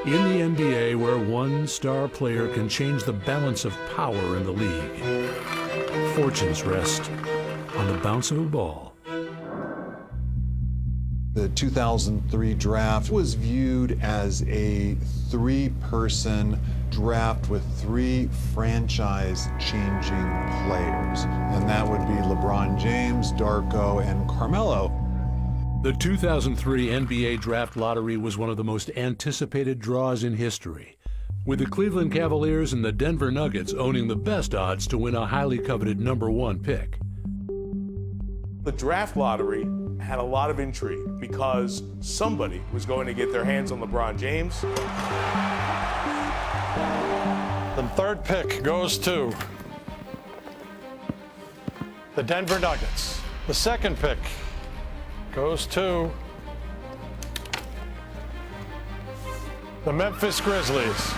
In the NBA, where one star player can change the balance of power in the league, fortunes rest on the bounce of a ball. The 2003 draft was viewed as a three-person draft with three franchise-changing players, and that would be LeBron James, Darko, and Carmelo. The 2003 NBA Draft Lottery was one of the most anticipated draws in history, with the Cleveland Cavaliers and the Denver Nuggets owning the best odds to win a highly coveted #1 pick. The draft lottery had a lot of intrigue because somebody was going to get their hands on LeBron James. The third pick goes to the Denver Nuggets. The second pick goes to the Memphis Grizzlies.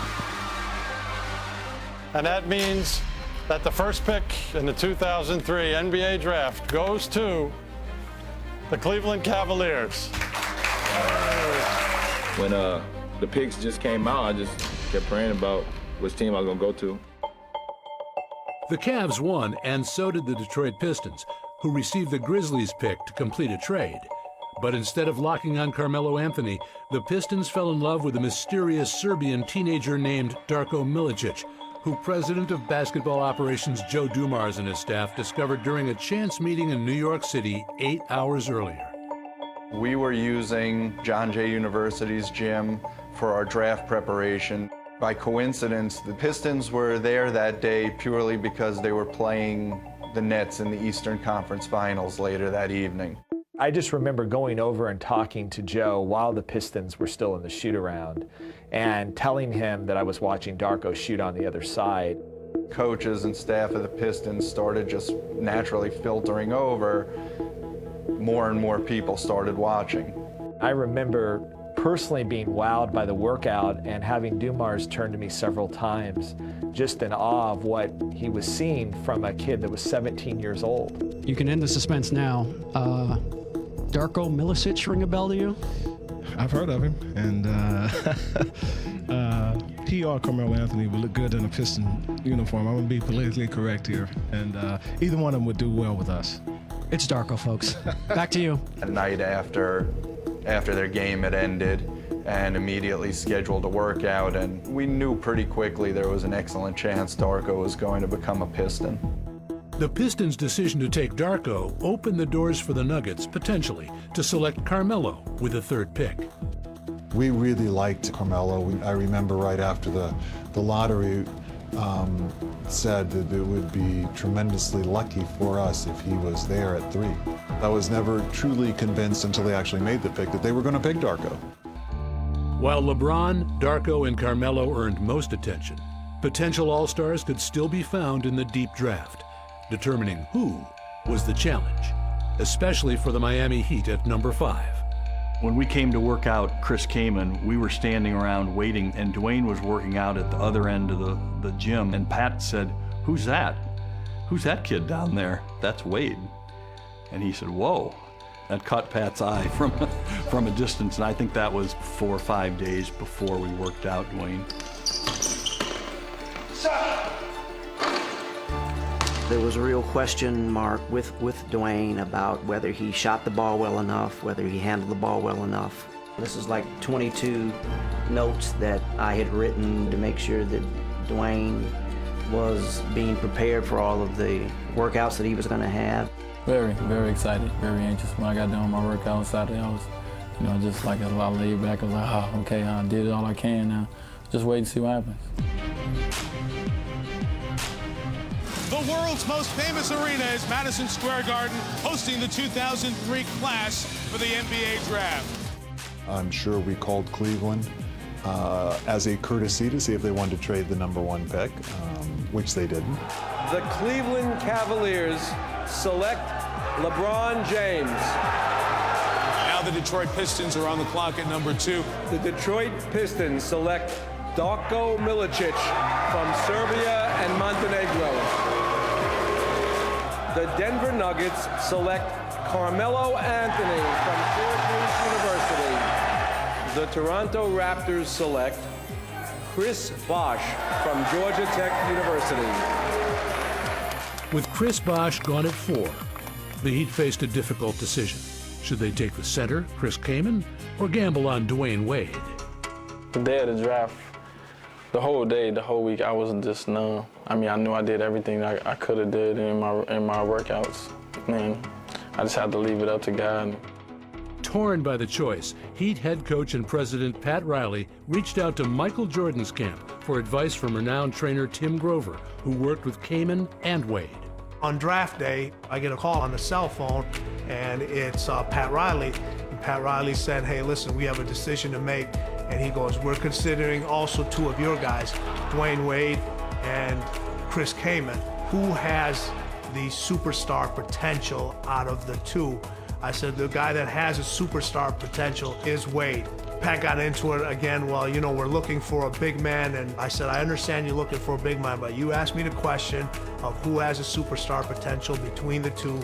And that means that the first pick in the 2003 NBA draft goes to the Cleveland Cavaliers. When the picks just came out, I just kept praying about which team I was gonna go to. The Cavs won, and so did the Detroit Pistons, who received the Grizzlies pick to complete a trade. But instead of locking on Carmelo Anthony, the Pistons fell in love with a mysterious Serbian teenager named Darko Miletich, who President of Basketball Operations Joe Dumars and his staff discovered during a chance meeting in New York City 8 hours earlier. We were using John Jay University's gym for our draft preparation. By coincidence, the Pistons were there that day purely because they were playing the Nets in the Eastern Conference Finals later that evening. I just remember going over and talking to Joe while the Pistons were still in the shoot-around and telling him that I was watching Darko shoot on the other side. Coaches and staff of the Pistons started just naturally filtering over. More and more people started watching. I remember personally being wowed by the workout and having Dumars turn to me several times, just in awe of what he was seeing from a kid that was 17 years old. You can end the suspense now. Darko Miletich ring a bell to you? I've heard of him, and he or Carmelo Anthony would look good in a Piston uniform. I'm gonna be politically correct here, and either one of them would do well with us. It's Darko, folks. Back to you. A night after their game had ended, and immediately scheduled a workout, and we knew pretty quickly there was an excellent chance Darko was going to become a Piston. The Pistons' decision to take Darko opened the doors for the Nuggets, potentially, to select Carmelo with the third pick. We really liked Carmelo. I remember right after the lottery said that it would be tremendously lucky for us if he was there at 3. I was never truly convinced until they actually made the pick that they were going to pick Darko. While LeBron, Darko, and Carmelo earned most attention, potential All-Stars could still be found in the deep draft, determining who was the challenge, especially for the Miami Heat at #5. When we came to work out Chris Kaman, we were standing around waiting, and Dwyane was working out at the other end of the gym, and Pat said, "Who's that? Who's that kid down there?" "That's Wade." And he said, "Whoa." That caught Pat's eye from a distance, and I think that was 4 or 5 days before we worked out Dwyane. There was a real question mark with Dwyane about whether he shot the ball well enough, whether he handled the ball well enough. This is like 22 notes that I had written to make sure that Dwyane was being prepared for all of the workouts that he was going to have. Very, very excited, very anxious. When I got done with my workout on Saturday, I was, just like a lot laid back. I was like, oh, okay, I did all I can now. Just wait and see what happens. The world's most famous arena is Madison Square Garden, hosting the 2003 class for the NBA Draft. I'm sure we called Cleveland as a courtesy to see if they wanted to trade the #1 pick, which they didn't. The Cleveland Cavaliers select LeBron James. Now the Detroit Pistons are on the clock at #2. The Detroit Pistons select Darko Miletich from Serbia and Montenegro. The Denver Nuggets select Carmelo Anthony from Syracuse University. The Toronto Raptors select Chris Bosh from Georgia Tech University. With Chris Bosh gone at 4, the Heat faced a difficult decision. Should they take the center, Chris Kaman, or gamble on Dwyane Wade? The day of the draft, the whole day, the whole week, I was just numb. I mean, I knew I did everything I could have did in my workouts, and I just had to leave it up to God. Torn by the choice, Heat head coach and president Pat Riley reached out to Michael Jordan's camp for advice from renowned trainer Tim Grover, who worked with Kaman and Wade. On draft day, I get a call on the cell phone, and it's Pat Riley. And Pat Riley said, hey, listen, we have a decision to make. And he goes, we're considering also 2 of your guys, Dwyane Wade and Chris Kaman. Who has the superstar potential out of the 2? I said, the guy that has a superstar potential is Wade. Pat got into it again, well, you know, we're looking for a big man, and I said, I understand you're looking for a big man, but you asked me the question of who has a superstar potential between the 2.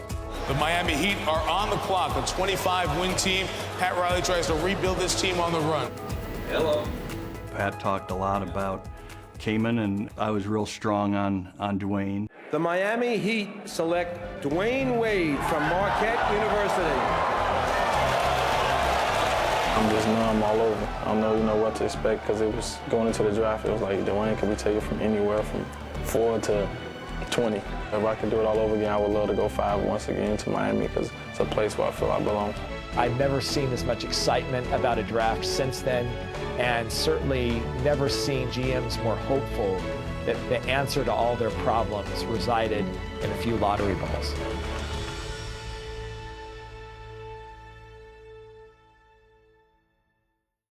The Miami Heat are on the clock, a 25-win team. Pat Riley tries to rebuild this team on the run. Hello. Pat talked a lot about Kaman, and I was real strong on Dwyane. The Miami Heat select Dwyane Wade from Marquette University. I'm just numb all over. I don't know what to expect, because it was going into the draft, it was like, Dwyane could be taken from anywhere from 4 to 20. If I could do it all over again, I would love to go 5 once again to Miami, because it's a place where I feel I belong. I've never seen as much excitement about a draft since then, and certainly never seen GMs more hopeful that the answer to all their problems resided in a few lottery balls.